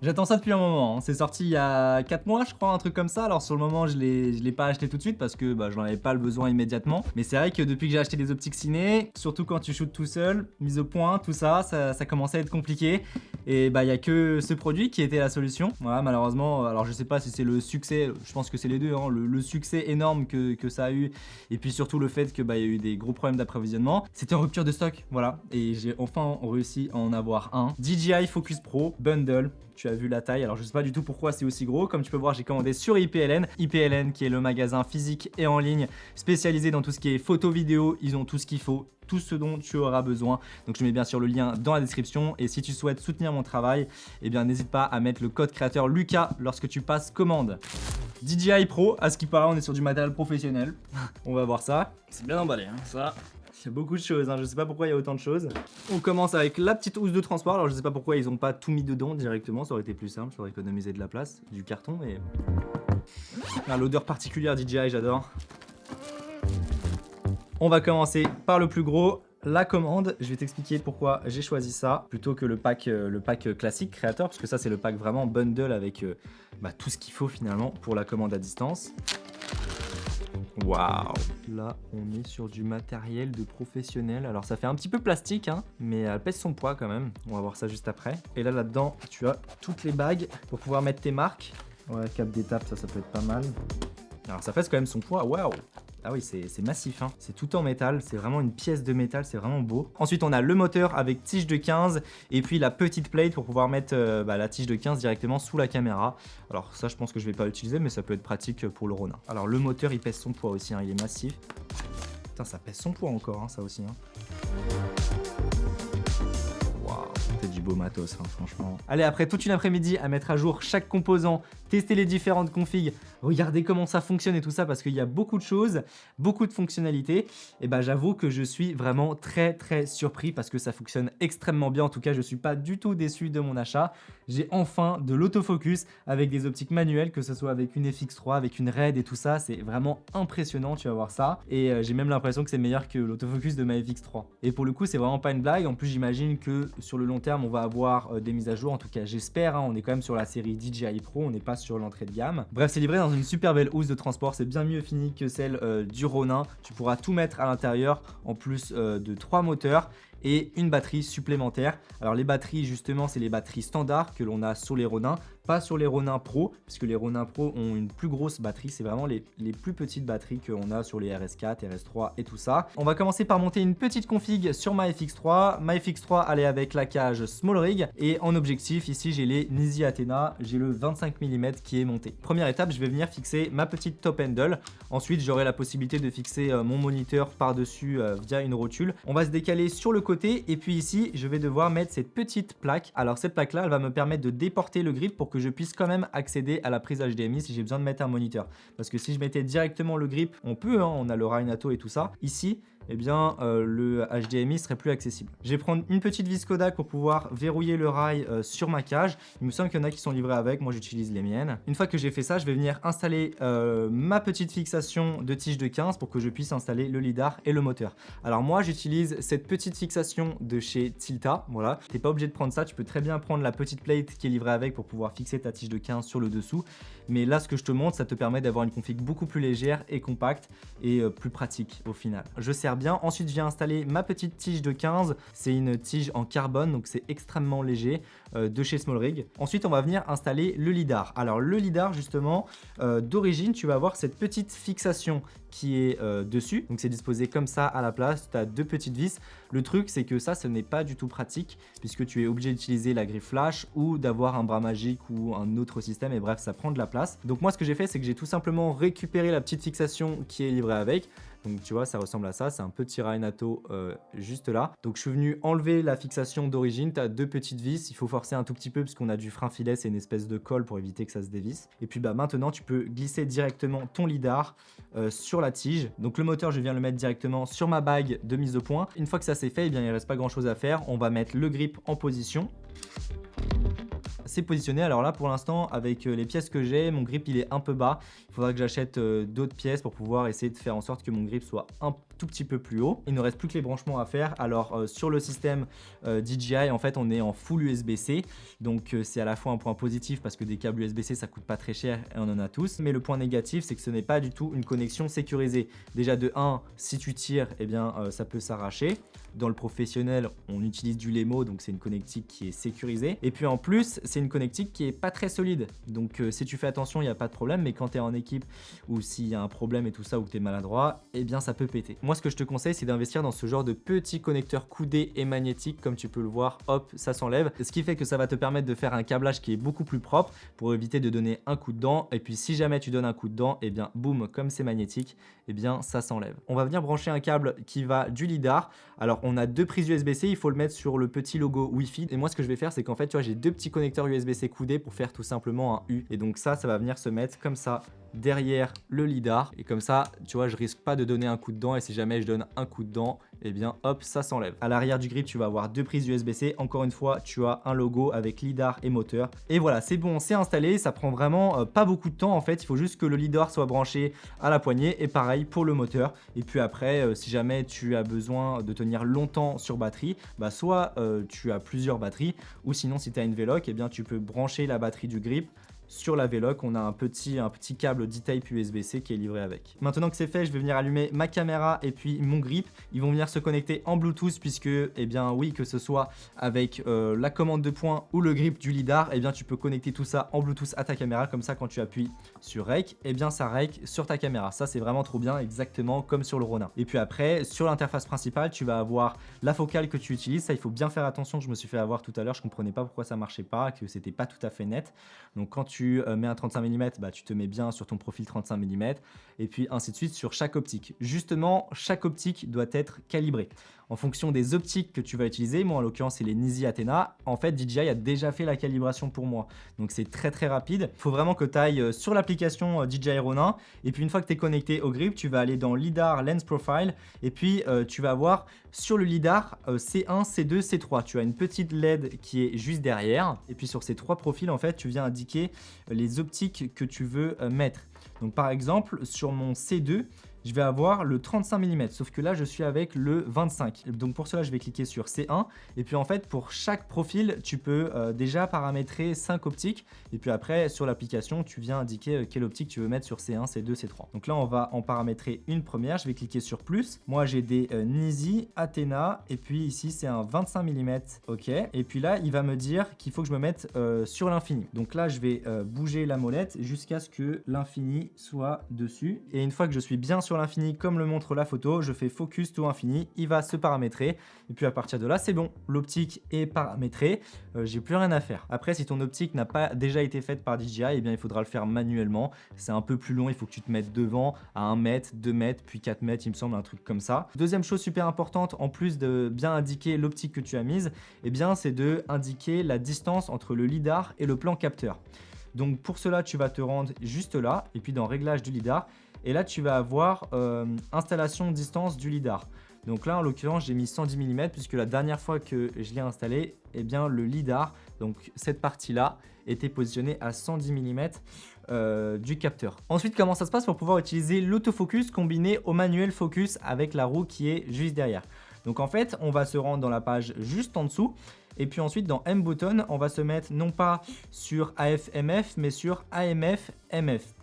J'attends ça depuis un moment, hein. C'est sorti il y a 4 mois, je crois, un truc comme ça. Alors sur le moment, je l'ai pas acheté tout de suite parce que bah, je n'en avais pas le besoin immédiatement. Mais c'est vrai que depuis que j'ai acheté des optiques ciné, surtout quand tu shootes tout seul, mise au point, tout ça, ça commençait à être compliqué. Et bah il y a que ce produit qui était la solution. Voilà, malheureusement, alors je sais pas si c'est le succès, je pense que c'est les deux, hein, le succès énorme que ça a eu, et puis surtout le fait que bah il y a eu des gros problèmes d'approvisionnement. C'était en rupture de stock, voilà. Et j'ai enfin réussi à en avoir un. DJI Focus Pro Bundle. Tu as vu la taille, alors je sais pas du tout pourquoi c'est aussi gros. Comme tu peux voir, j'ai commandé sur IPLN. IPLN qui est le magasin physique et en ligne spécialisé dans tout ce qui est photo vidéo. Ils ont tout ce qu'il faut, tout ce dont tu auras besoin. Donc je mets bien sûr le lien dans la description. Et si tu souhaites soutenir mon travail, eh bien n'hésite pas à mettre le code créateur Lucas lorsque tu passes commande. DJI Pro, à ce qui paraît, on est sur du matériel professionnel. On va voir ça. C'est bien emballé, hein, ça. Il y a beaucoup de choses, hein. Je sais pas pourquoi il y a autant de choses. On commence avec la petite housse de transport. Alors je sais pas pourquoi ils ont pas tout mis dedans directement, ça aurait été plus simple, ça aurait économisé de la place, du carton. Et ah, l'odeur particulière DJI, j'adore. On va commencer par le plus gros, la commande. Je vais t'expliquer pourquoi j'ai choisi ça plutôt que le pack classique créateur, parce que ça c'est le pack vraiment bundle avec tout ce qu'il faut finalement pour la commande à distance. Waouh! Là, on est sur du matériel de professionnel. Alors, ça fait un petit peu plastique, hein, mais elle pèse son poids quand même. On va voir ça juste après. Et là, là-dedans, tu as toutes les bagues pour pouvoir mettre tes marques. Ouais, cap d'étape, ça peut être pas mal. Alors, ça pèse quand même son poids. Waouh! Ah oui, c'est massif, hein. C'est tout en métal, c'est vraiment une pièce de métal, c'est vraiment beau. Ensuite, on a le moteur avec tige de 15 et puis la petite plate pour pouvoir mettre la tige de 15 directement sous la caméra. Alors ça, je pense que je vais pas l'utiliser, mais ça peut être pratique pour le Ronin. Alors le moteur, il pèse son poids aussi, hein, il est massif. Putain, ça pèse son poids encore, hein, ça aussi, hein. C'est du beau matos, hein, franchement. Allez, après toute une après-midi à mettre à jour chaque composant, tester les différentes configs, regarder comment ça fonctionne et tout ça, parce qu'il y a beaucoup de choses, beaucoup de fonctionnalités, et bah j'avoue que je suis vraiment très surpris parce que ça fonctionne extrêmement bien. En tout cas, je suis pas du tout déçu de mon achat. J'ai enfin de l'autofocus avec des optiques manuelles, que ce soit avec une FX3, avec une RED et tout ça, c'est vraiment impressionnant, tu vas voir ça. Et j'ai même l'impression que c'est meilleur que l'autofocus de ma FX3. Et pour le coup, c'est vraiment pas une blague. En plus, j'imagine que sur le long terme, on va avoir des mises à jour. En tout cas, j'espère, hein. On est quand même sur la série DJI Pro, on n'est pas sur l'entrée de gamme. Bref, c'est livré dans une super belle housse de transport. C'est bien mieux fini que celle du Ronin. Tu pourras tout mettre à l'intérieur, en plus de 3 moteurs et une batterie supplémentaire. Alors les batteries, justement, c'est les batteries standards que l'on a sur les Ronin, pas sur les Ronin Pro, puisque les Ronin Pro ont une plus grosse batterie. C'est vraiment les plus petites batteries qu'on a sur les RS4, RS3 et tout ça. On va commencer par monter une petite config sur ma FX3. Ma FX3, elle est avec la cage Small Rig, et en objectif, ici, j'ai les Nisi Athena. J'ai le 25 mm qui est monté. Première étape, je vais venir fixer ma petite top handle. Ensuite, j'aurai la possibilité de fixer mon moniteur par-dessus via une rotule. On va se décaler sur le côté, et puis ici, je vais devoir mettre cette petite plaque. Alors cette plaque-là, elle va me permettre de déporter le grip pour que je puisse quand même accéder à la prise HDMI si j'ai besoin de mettre un moniteur. Parce que si je mettais directement le grip, on peut, hein, on a le Rainato et tout ça. Ici, eh bien, le HDMI serait plus accessible. Je vais prendre une petite vis Kodak pour pouvoir verrouiller le rail sur ma cage. Il me semble qu'il y en a qui sont livrés avec, moi j'utilise les miennes. Une fois que j'ai fait ça, je vais venir installer ma petite fixation de tige de 15 pour que je puisse installer le lidar et le moteur. Alors moi, j'utilise cette petite fixation de chez Tilta, voilà. T'es pas obligé de prendre ça, tu peux très bien prendre la petite plate qui est livrée avec pour pouvoir fixer ta tige de 15 sur le dessous. Mais là, ce que je te montre, ça te permet d'avoir une config beaucoup plus légère et compacte et plus pratique au final. Je sers bien. Ensuite, je viens installer ma petite tige de 15. C'est une tige en carbone, donc c'est extrêmement léger, de chez Small Rig. Ensuite, on va venir installer le lidar. Alors, le lidar, justement, d'origine, tu vas avoir cette petite fixation qui est dessus. Donc, c'est disposé comme ça à la place. Tu as 2 petites vis. Le truc, c'est que ça, ce n'est pas du tout pratique puisque tu es obligé d'utiliser la griffe flash ou d'avoir un bras magique ou un autre système. Et bref, ça prend de la place. Donc, moi, ce que j'ai fait, c'est que j'ai tout simplement récupéré la petite fixation qui est livrée avec. Donc tu vois, ça ressemble à ça, c'est un petit Rainato juste là. Donc je suis venu enlever la fixation d'origine, tu as 2 petites vis, il faut forcer un tout petit peu parce qu'on a du frein filet, c'est une espèce de colle pour éviter que ça se dévisse. Et puis bah maintenant tu peux glisser directement ton lidar sur la tige. Donc le moteur, je viens le mettre directement sur ma bague de mise au point. Une fois que ça c'est fait, eh bien il ne reste pas grand chose à faire, on va mettre le grip en position. c'est positionné. Alors là pour l'instant avec les pièces que j'ai, mon grip il est un peu bas. Il faudra que j'achète d'autres pièces pour pouvoir essayer de faire en sorte que mon grip soit un tout petit peu plus haut. Il ne reste plus que les branchements à faire. Alors sur le système DJI en fait on est en full USB-C, donc c'est à la fois un point positif parce que des câbles USB-C ça coûte pas très cher et on en a tous, mais le point négatif c'est que ce n'est pas du tout une connexion sécurisée. Déjà de 1, si tu tires eh bien ça peut s'arracher. Dans le professionnel on utilise du LEMO, donc c'est une connectique qui est sécurisée, et puis en plus c'est une connectique qui est pas très solide, donc si tu fais attention il n'y a pas de problème, mais quand tu es en équipe ou s'il y a un problème et tout ça ou que tu es maladroit, eh bien ça peut péter. Moi ce que je te conseille c'est d'investir dans ce genre de petits connecteurs coudés et magnétiques, comme tu peux le voir, hop ça s'enlève, ce qui fait que ça va te permettre de faire un câblage qui est beaucoup plus propre pour éviter de donner un coup de dent, et puis si jamais tu donnes un coup de dent, eh bien boum, comme c'est magnétique, eh bien ça s'enlève. On va venir brancher un câble qui va du lidar. Alors on a 2 prises USB-C, il faut le mettre sur le petit logo Wi-Fi, et moi ce que je vais faire c'est qu'en fait tu vois j'ai 2 petits connecteurs USB-C coudés pour faire tout simplement un U, et donc ça va venir se mettre comme ça derrière le lidar, et comme ça tu vois je risque pas de donner un coup de dent, et si jamais je donne un coup de dent et bien hop ça s'enlève. À l'arrière du grip tu vas avoir 2 prises USB-C, encore une fois tu as un logo avec lidar et moteur, et voilà c'est bon, c'est installé. Ça prend vraiment pas beaucoup de temps en fait, il faut juste que le lidar soit branché à la poignée, et pareil pour le moteur. Et puis après si jamais tu as besoin de tenir longtemps sur batterie, bah soit tu as plusieurs batteries, ou sinon si tu as une V-Lock, et bien tu peux brancher la batterie du grip sur la V-Lock. On a un petit câble D-Type USB-C qui est livré avec. Maintenant que c'est fait, je vais venir allumer ma caméra et puis mon grip. Ils vont venir se connecter en Bluetooth, puisque, eh bien oui, que ce soit avec la commande de poing ou le grip du lidar, eh bien tu peux connecter tout ça en Bluetooth à ta caméra. Comme ça, quand tu appuies sur Rec, eh bien ça Rec sur ta caméra. Ça, c'est vraiment trop bien, exactement comme sur le Ronin. Et puis après, sur l'interface principale, tu vas avoir la focale que tu utilises. Ça, il faut bien faire attention. Je me suis fait avoir tout à l'heure, je comprenais pas pourquoi ça marchait pas, que c'était pas tout à fait net. Donc quand tu mets un 35 mm, bah, tu te mets bien sur ton profil 35 mm, et puis ainsi de suite sur chaque optique. Justement, chaque optique doit être calibrée en fonction des optiques que tu vas utiliser. Moi en l'occurrence c'est les Nisi Athena. En fait DJI a déjà fait la calibration pour moi, donc c'est très très rapide. Il faut vraiment que tu ailles sur l'application DJI Ronin, et puis une fois que tu es connecté au grip, tu vas aller dans lidar lens profile, et puis tu vas avoir sur le lidar C1, C2, C3. Tu as une petite LED qui est juste derrière, et puis sur ces 3 profils en fait tu viens indiquer les optiques que tu veux mettre. Donc par exemple sur mon C2 je vais avoir le 35 mm, sauf que là je suis avec le 25. Donc pour cela je vais cliquer sur C1, et puis en fait pour chaque profil tu peux déjà paramétrer 5 optiques, et puis après sur l'application tu viens indiquer quelle optique tu veux mettre sur C1, C2, C3. Donc là on va en paramétrer une première, je vais cliquer sur plus. Moi j'ai des Nisi Athena, et puis ici c'est un 25 mm, ok, et puis là il va me dire qu'il faut que je me mette sur l'infini. Donc là je vais bouger la molette jusqu'à ce que l'infini soit dessus, et une fois que je suis bien sur l'infini comme le montre la photo, je fais focus to infini, il va se paramétrer, et puis à partir de là c'est bon, l'optique est paramétrée, j'ai plus rien à faire. Après si ton optique n'a pas déjà été faite par DJI, eh bien il faudra le faire manuellement, c'est un peu plus long, il faut que tu te mettes devant à 1 mètre, 2 mètres, puis 4 mètres il me semble, un truc comme ça. Deuxième chose super importante, en plus de bien indiquer l'optique que tu as mise, eh bien c'est de indiquer la distance entre le lidar et le plan capteur. Donc pour cela tu vas te rendre juste là, et puis dans réglage du lidar, et là tu vas avoir installation distance du lidar. Donc là en l'occurrence j'ai mis 110 mm, puisque la dernière fois que je l'ai installé, eh bien le lidar, donc cette partie là, était positionnée à 110 mm du capteur. Ensuite comment ça se passe pour pouvoir utiliser l'autofocus combiné au manuel focus avec la roue qui est juste derrière. Donc en fait on va se rendre dans la page juste en dessous, et puis ensuite dans M-Button on va se mettre non pas sur AF-MF mais sur AMF-MF.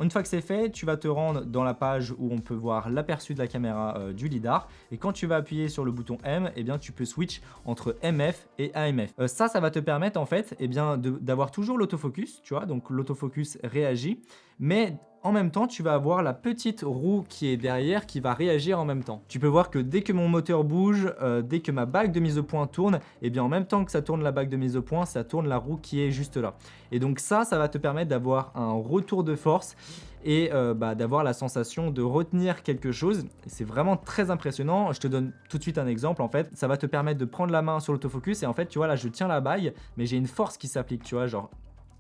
Une fois que c'est fait, tu vas te rendre dans la page où on peut voir l'aperçu de la caméra du lidar, et quand tu vas appuyer sur le bouton M, eh bien tu peux switch entre MF et AMF. Ça va te permettre en fait eh bien d'avoir toujours l'autofocus, tu vois, donc l'autofocus réagit, mais en même temps tu vas avoir la petite roue qui est derrière qui va réagir en même temps. Tu peux voir que dès que mon moteur bouge, dès que ma bague de mise au point tourne, et bien en même temps que ça tourne la bague de mise au point, ça tourne la roue qui est juste là. Et donc ça va te permettre d'avoir un retour de force, et d'avoir la sensation de retenir quelque chose. C'est vraiment très impressionnant. Je te donne tout de suite un exemple en fait. Ça va te permettre de prendre la main sur l'autofocus, et en fait tu vois là je tiens la bague, mais j'ai une force qui s'applique, tu vois, genre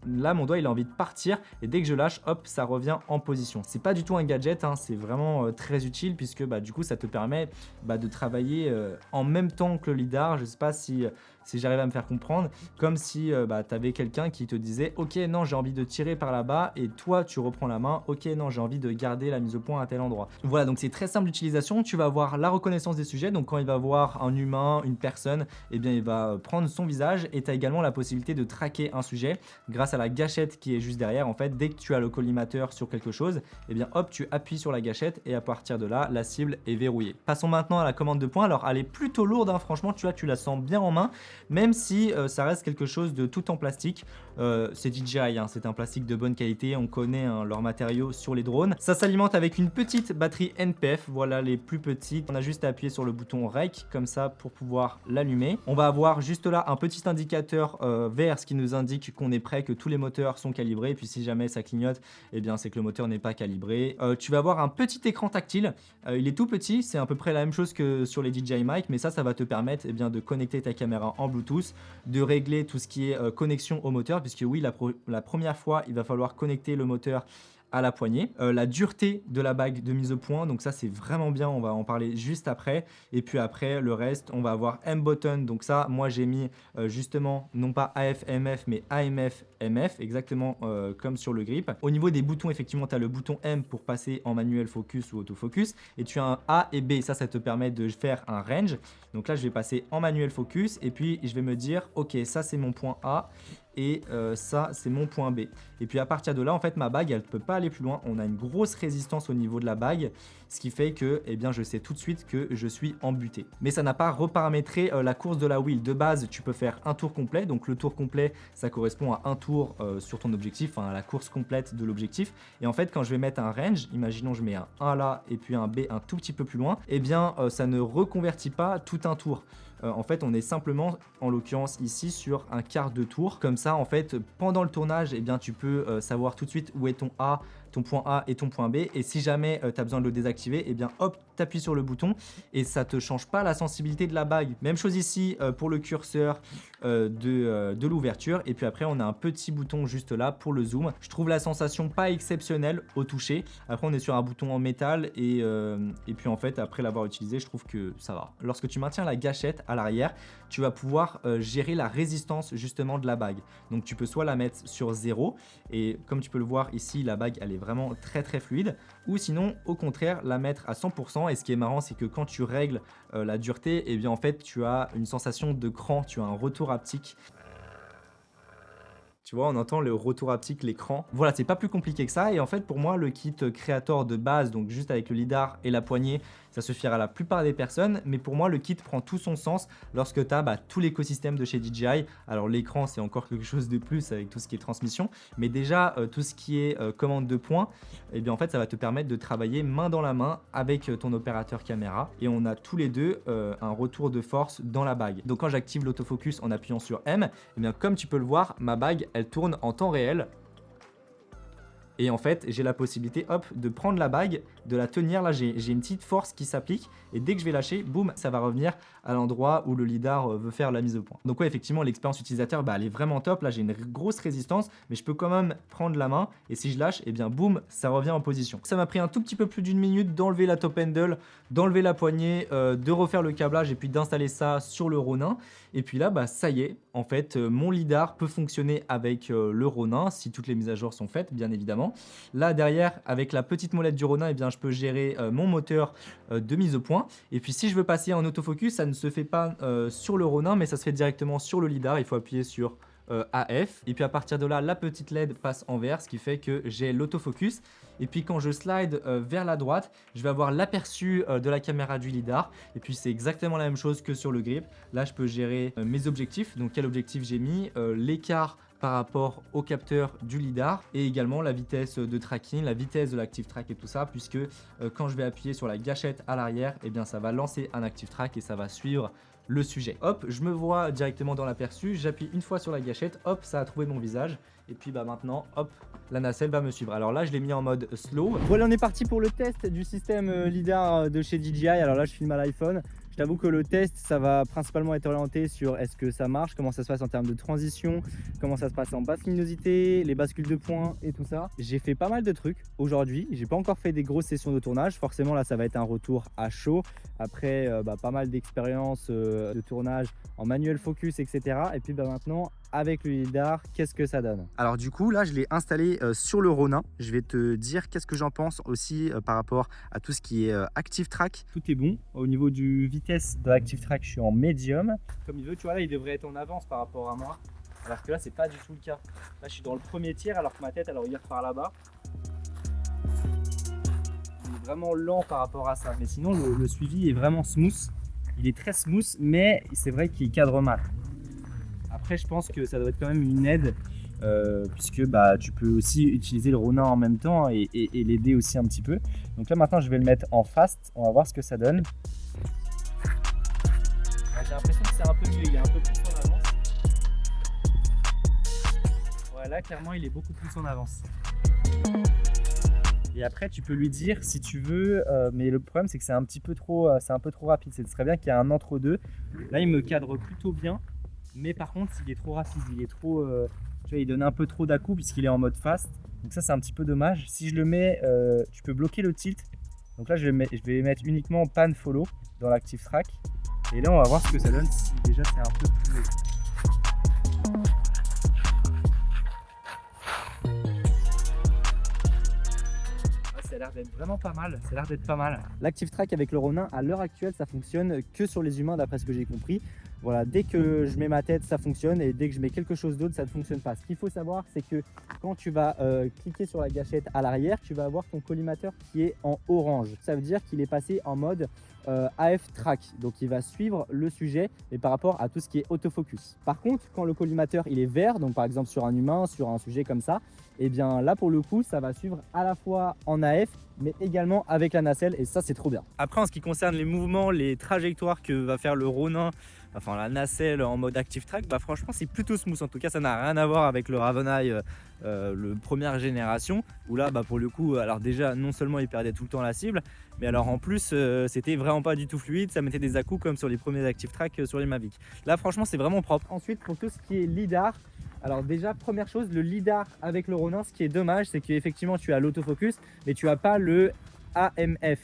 là mon doigt il a envie de partir, et dès que je lâche, hop, ça revient en position. C'est pas du tout un gadget, hein, c'est vraiment très utile, puisque du coup ça te permet de travailler en même temps que le lidar. Je sais pas si si j'arrive à me faire comprendre, comme si tu avais quelqu'un qui te disait ok non j'ai envie de tirer par là-bas et toi tu reprends la main, ok non j'ai envie de garder la mise au point à tel endroit. Voilà, donc c'est très simple d'utilisation. Tu vas avoir la reconnaissance des sujets, donc quand il va voir un humain, une personne, eh bien il va prendre son visage et tu as également la possibilité de traquer un sujet grâce à la gâchette qui est juste derrière. En fait, dès que tu as le collimateur sur quelque chose, eh bien hop, tu appuies sur la gâchette et à partir de là, la cible est verrouillée. Passons maintenant à la commande de points. Alors elle est plutôt lourde, hein, franchement, tu vois, tu la sens bien en main, même si ça reste quelque chose de tout en plastique. C'est DJI, hein, c'est un plastique de bonne qualité, on connaît hein, leurs matériaux sur les drones. Ça s'alimente avec une petite batterie NPF, voilà les plus petites. On a juste à appuyer sur le bouton REC comme ça pour pouvoir l'allumer. On va avoir juste là un petit indicateur vert, ce qui nous indique qu'on est prêt, que tous les moteurs sont calibrés. Et puis si jamais ça clignote, eh bien c'est que le moteur n'est pas calibré. Tu vas avoir un petit écran tactile. Il est tout petit, c'est à peu près la même chose que sur les DJI Mic, mais ça va te permettre eh bien, de connecter ta caméra en Bluetooth, de régler tout ce qui est connexion au moteur, puisque oui, la première fois, il va falloir connecter le moteur à la poignée. La dureté de la bague de mise au point, donc ça c'est vraiment bien, on va en parler juste après. Et puis après le reste, on va avoir M-Button, donc ça moi j'ai mis justement non pas AF-MF mais AMF-MF, exactement comme sur le grip. Au niveau des boutons, effectivement tu as le bouton M pour passer en manuel focus ou autofocus, et tu as un A et B, ça te permet de faire un range. Donc là je vais passer en manuel focus et puis je vais me dire ok ça c'est mon point A et ça c'est mon point B. Et puis à partir de là en fait ma bague elle ne peut pas aller plus loin, on a une grosse résistance au niveau de la bague, ce qui fait que eh bien, je sais tout de suite que je suis embuté. Mais ça n'a pas reparamétré la course de la wheel. De base tu peux faire un tour complet, donc le tour complet ça correspond à un tour sur ton objectif, à la course complète de l'objectif. Et en fait quand je vais mettre un range, imaginons je mets un A là et puis un B un tout petit peu plus loin, eh bien ça ne reconvertit pas tout un tour. En fait on est simplement en l'occurrence ici sur un quart de tour. Comme ça en fait pendant le tournage eh bien, tu peux savoir tout de suite où est ton A, ton point A et ton point B, et si jamais tu as besoin de le désactiver, et bien hop, tu appuies sur le bouton et ça te change pas la sensibilité de la bague. Même chose ici pour le curseur de l'ouverture, et puis après on a un petit bouton juste là pour le zoom. Je trouve la sensation pas exceptionnelle au toucher. Après on est sur un bouton en métal et puis en fait après l'avoir utilisé je trouve que ça va. Lorsque tu maintiens la gâchette à l'arrière, tu vas pouvoir gérer la résistance justement de la bague. Donc tu peux soit la mettre sur 0 et comme tu peux le voir ici la bague elle est vraiment très fluide, ou sinon au contraire la mettre à 100%. Et ce qui est marrant c'est que quand tu règles la dureté, et bien en fait tu as une sensation de cran, tu as un retour haptique. Tu vois, on entend le retour haptique, l'écran. Voilà, c'est pas plus compliqué que ça. Et en fait, pour moi, le kit Creator de base, donc juste avec le lidar et la poignée, ça suffira à la plupart des personnes. Mais pour moi, le kit prend tout son sens lorsque tu as tout l'écosystème de chez DJI. Alors, l'écran, c'est encore quelque chose de plus avec tout ce qui est transmission. Mais déjà, tout ce qui est commande de points, eh bien, en fait, ça va te permettre de travailler main dans la main avec ton opérateur caméra. Et on a tous les deux un retour de force dans la bague. Donc, quand j'active l'autofocus en appuyant sur M, eh bien, comme tu peux le voir, ma bague, elle tourne en temps réel. Et en fait, j'ai la possibilité, hop, de prendre la bague, de la tenir. Là, j'ai une petite force qui s'applique. Et dès que je vais lâcher, boum, ça va revenir à l'endroit où le lidar veut faire la mise au point. Donc ouais, effectivement, l'expérience utilisateur, elle est vraiment top. Là, j'ai une grosse résistance, mais je peux quand même prendre la main. Et si je lâche, et bien boum, ça revient en position. Ça m'a pris un tout petit peu plus d'une minute d'enlever la top handle, d'enlever la poignée, de refaire le câblage et puis d'installer ça sur le Ronin. Et puis là, ça y est, en fait, mon lidar peut fonctionner avec le Ronin, si toutes les mises à jour sont faites, bien évidemment. Là, derrière, avec la petite molette du Ronin, eh bien, je peux gérer mon moteur de mise au point. Et puis, si je veux passer en autofocus, ça ne se fait pas sur le Ronin, mais ça se fait directement sur le lidar. Il faut appuyer sur AF. Et puis, à partir de là, la petite LED passe en vert, ce qui fait que j'ai l'autofocus. Et puis quand je slide vers la droite, je vais avoir l'aperçu de la caméra du lidar. Et puis c'est exactement la même chose que sur le grip. Là, je peux gérer mes objectifs. Donc quel objectif j'ai mis, l'écart par rapport au capteur du lidar et également la vitesse de tracking, la vitesse de l'active track et tout ça, puisque quand je vais appuyer sur la gâchette à l'arrière, eh bien ça va lancer un active track et ça va suivre le sujet. Hop, je me vois directement dans l'aperçu, j'appuie une fois sur la gâchette, hop, ça a trouvé mon visage. Et puis maintenant, hop, la nacelle va me suivre. Alors là, je l'ai mis en mode slow. Voilà, on est parti pour le test du système lidar de chez DJI. Alors là, je filme à l'iPhone. Je t'avoue que le test, ça va principalement être orienté sur est-ce que ça marche, comment ça se passe en termes de transition, comment ça se passe en basse luminosité, les bascules de points et tout ça. J'ai fait pas mal de trucs aujourd'hui. J'ai pas encore fait des grosses sessions de tournage. Forcément, là, ça va être un retour à chaud. Après, pas mal d'expériences de tournage en manuel focus, etc. Et puis maintenant, avec le lidar, qu'est-ce que ça donne? Alors du coup, là, je l'ai installé sur le Ronin. Je vais te dire qu'est-ce que j'en pense aussi par rapport à tout ce qui est Active Track. Tout est bon. Au niveau du vitesse de Active Track, je suis en médium. Comme il veut, tu vois, là, il devrait être en avance par rapport à moi. Alors que là, c'est pas du tout le cas. Là, je suis dans le premier tiers alors que ma tête, elle regarde par là-bas. Il est vraiment lent par rapport à ça. Mais sinon, le suivi est vraiment smooth. Il est très smooth, mais c'est vrai qu'il cadre mal. Après, je pense que ça doit être quand même une aide puisque tu peux aussi utiliser le Ronin en même temps et l'aider aussi un petit peu. Donc là, maintenant, je vais le mettre en fast. On va voir ce que ça donne. J'ai l'impression que c'est un peu mieux. Il est un peu plus en avance. Voilà, clairement, il est beaucoup plus en avance. Et après, tu peux lui dire si tu veux, mais le problème c'est que c'est un peu trop rapide. Ce serait bien qu'il y ait un entre-deux. Là, il me cadre plutôt bien, mais par contre, il est trop rapide, il est trop, tu vois, il donne un peu trop d'à-coups puisqu'il est en mode fast. Donc ça, c'est un petit peu dommage. Si je le mets, tu peux bloquer le tilt. Donc là, je vais mettre uniquement pan follow dans l'active track. Et là, on va voir ce que ça donne si déjà c'est un peu plus. Ça a l'air d'être vraiment pas mal, ça a l'air d'être pas mal. L'active track avec le Ronin, à l'heure actuelle, ça fonctionne que sur les humains d'après ce que j'ai compris. Voilà, dès que je mets ma tête, ça fonctionne et dès que je mets quelque chose d'autre, ça ne fonctionne pas. Ce qu'il faut savoir, c'est que quand tu vas cliquer sur la gâchette à l'arrière, tu vas avoir ton collimateur qui est en orange. Ça veut dire qu'il est passé en mode AF track, donc il va suivre le sujet mais par rapport à tout ce qui est autofocus. Par contre, quand le collimateur il est vert, donc par exemple sur un humain, sur un sujet comme ça, et bien là pour le coup ça va suivre à la fois en AF mais également avec la nacelle et ça c'est trop bien. Après en ce qui concerne les mouvements, les trajectoires que va faire le Ronin, enfin la nacelle en mode active track, franchement c'est plutôt smooth. En tout cas ça n'a rien à voir avec le Ravenai le première génération où là pour le coup, alors déjà non seulement il perdait tout le temps la cible, mais alors en plus c'était vraiment pas du tout fluide, ça mettait des à-coups comme sur les premiers active track sur les Mavic. Là franchement c'est vraiment propre. Ensuite pour tout ce qui est lidar, alors déjà première chose, le lidar avec le Ronin, ce qui est dommage c'est qu'effectivement tu as l'autofocus mais tu as pas le AMF.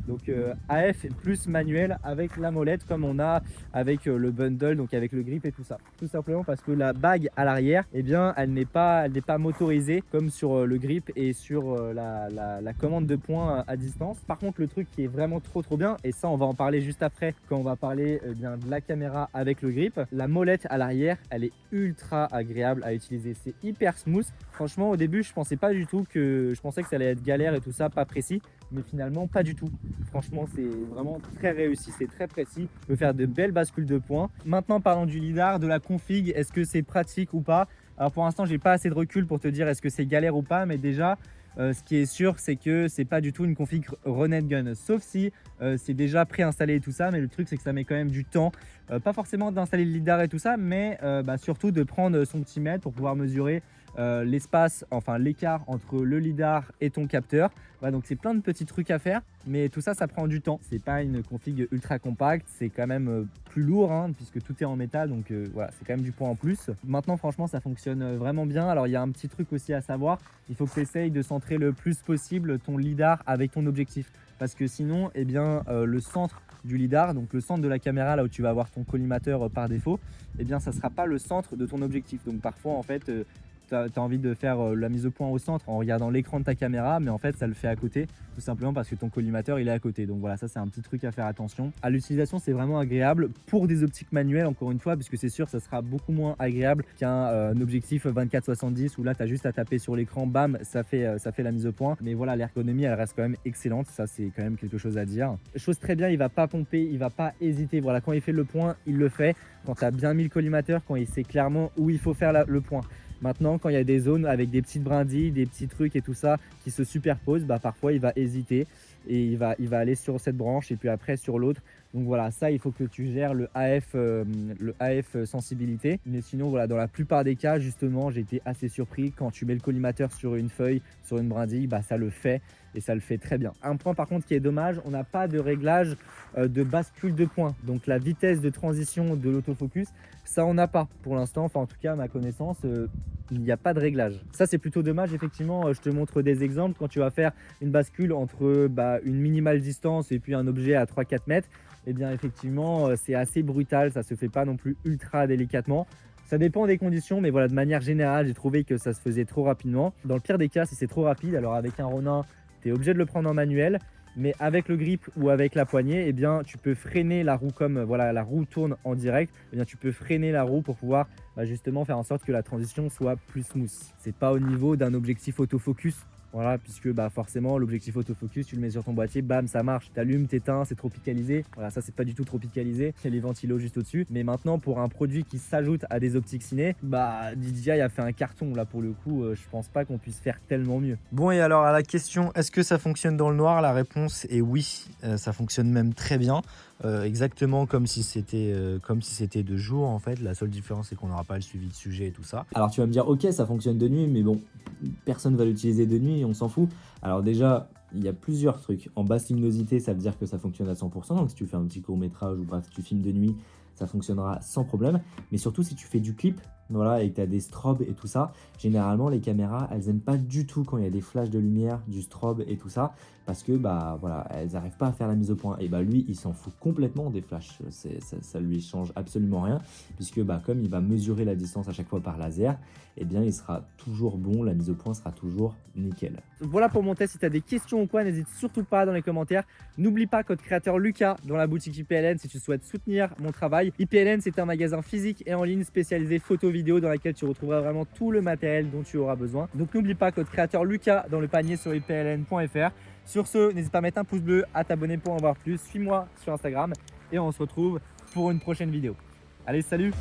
Donc AF plus manuel avec la molette comme on a avec le bundle, donc avec le grip et tout ça. Tout simplement parce que la bague à l'arrière, eh bien, elle n'est pas motorisée comme sur le grip et sur la commande de points à distance. Par contre, le truc qui est vraiment trop bien, et ça on va en parler juste après quand on va parler bien de la caméra avec le grip, la molette à l'arrière, elle est ultra agréable à utiliser. C'est hyper smooth. Franchement, au début, je pensais pas du tout je pensais que ça allait être galère et tout ça, pas précis. Mais finalement pas du tout. Franchement c'est vraiment très réussi, c'est très précis, on peut faire de belles bascules de points. Maintenant parlons du lidar, de la config, est-ce que c'est pratique ou pas? Alors pour l'instant j'ai pas assez de recul pour te dire est-ce que c'est galère ou pas, mais déjà ce qui est sûr c'est que c'est pas du tout une config run and gun, sauf si c'est déjà préinstallé et tout ça, mais le truc c'est que ça met quand même du temps, pas forcément d'installer le lidar et tout ça, mais surtout de prendre son petit mètre pour pouvoir mesurer l'espace, enfin l'écart entre le lidar et ton capteur. Voilà, donc c'est plein de petits trucs à faire, mais tout ça, ça prend du temps. C'est pas une config ultra compacte, c'est quand même plus lourd puisque tout est en métal, donc voilà, c'est quand même du poids en plus. Maintenant, franchement, ça fonctionne vraiment bien. Alors, il y a un petit truc aussi à savoir, il faut que tu essayes de centrer le plus possible ton lidar avec ton objectif, parce que sinon, eh bien, le centre du lidar, donc le centre de la caméra, là où tu vas avoir ton collimateur par défaut, eh bien, ça sera pas le centre de ton objectif. Donc parfois, en fait, tu as envie de faire la mise au point au centre en regardant l'écran de ta caméra, mais en fait ça le fait à côté, tout simplement parce que ton collimateur il est à côté. Donc voilà, ça c'est un petit truc à faire attention. À l'utilisation, c'est vraiment agréable pour des optiques manuelles, encore une fois, puisque c'est sûr ça sera beaucoup moins agréable qu'un objectif 24-70 où là tu as juste à taper sur l'écran, bam, ça fait la mise au point. Mais voilà, l'ergonomie elle reste quand même excellente, ça c'est quand même quelque chose à dire. Chose très bien, il va pas pomper, il va pas hésiter. Voilà, quand il fait le point, il le fait. Quand tu as bien mis le collimateur, quand il sait clairement où il faut faire le point. Maintenant, quand il y a des zones avec des petites brindilles, des petits trucs et tout ça qui se superposent, parfois il va hésiter et il va aller sur cette branche et puis après sur l'autre. Donc voilà, ça il faut que tu gères le AF sensibilité. Mais sinon voilà, dans la plupart des cas justement, j'ai été assez surpris quand tu mets le collimateur sur une feuille, sur une brindille, ça le fait. et ça le fait très bien. Un point par contre qui est dommage, on n'a pas de réglage de bascule de points. Donc la vitesse de transition de l'autofocus, ça on n'a pas pour l'instant. Enfin en tout cas à ma connaissance, il n'y a pas de réglage. Ça c'est plutôt dommage effectivement. Je te montre des exemples quand tu vas faire une bascule entre une minimale distance et puis un objet à 3-4 mètres. Et bien effectivement c'est assez brutal, ça se fait pas non plus ultra délicatement. Ça dépend des conditions, mais voilà, de manière générale, j'ai trouvé que ça se faisait trop rapidement. Dans le pire des cas, si c'est trop rapide, alors avec un Ronin, tu es obligé de le prendre en manuel, mais avec le grip ou avec la poignée, eh bien, tu peux freiner la roue comme voilà, la roue tourne en direct, eh bien, tu peux freiner la roue pour pouvoir justement faire en sorte que la transition soit plus smooth. C'est pas au niveau d'un objectif autofocus. Voilà, puisque forcément l'objectif autofocus, tu le mets sur ton boîtier, bam, ça marche, t'allumes, t'éteins, c'est tropicalisé. Voilà, ça c'est pas du tout tropicalisé, il y a les ventilos juste au-dessus. Mais maintenant, pour un produit qui s'ajoute à des optiques ciné, DJI a fait un carton là pour le coup, je pense pas qu'on puisse faire tellement mieux. Bon, et alors à la question, est-ce que ça fonctionne dans le noir? La réponse est oui, ça fonctionne même très bien. Exactement comme si c'était de jour en fait. La seule différence c'est qu'on n'aura pas le suivi de sujet et tout ça. Alors tu vas me dire ok ça fonctionne de nuit mais bon personne va l'utiliser de nuit, on s'en fout. Alors déjà il y a plusieurs trucs. En basse luminosité ça veut dire que ça fonctionne à 100%, donc si tu fais un petit court métrage ou bref tu filmes de nuit ça fonctionnera sans problème. Mais surtout si tu fais du clip, voilà, et que tu as des strobes et tout ça, généralement les caméras elles aiment pas du tout quand il y a des flashs de lumière, du strobe et tout ça, parce que voilà, elles n'arrivent pas à faire la mise au point. Et lui il s'en fout complètement des flashs, ça lui change absolument rien, puisque comme il va mesurer la distance à chaque fois par laser, et bien il sera toujours bon, la mise au point sera toujours nickel. Voilà pour mon test, si tu as des questions ou quoi, n'hésite surtout pas dans les commentaires. N'oublie pas code créateur Lucas dans la boutique IPLN si tu souhaites soutenir mon travail. IPLN c'est un magasin physique et en ligne spécialisé photo vidéo dans laquelle tu retrouveras vraiment tout le matériel dont tu auras besoin. Donc n'oublie pas code créateur Lucas dans le panier sur ipln.fr. Sur ce, n'hésite pas à mettre un pouce bleu, à t'abonner pour en voir plus. Suis-moi sur Instagram et on se retrouve pour une prochaine vidéo. Allez, salut!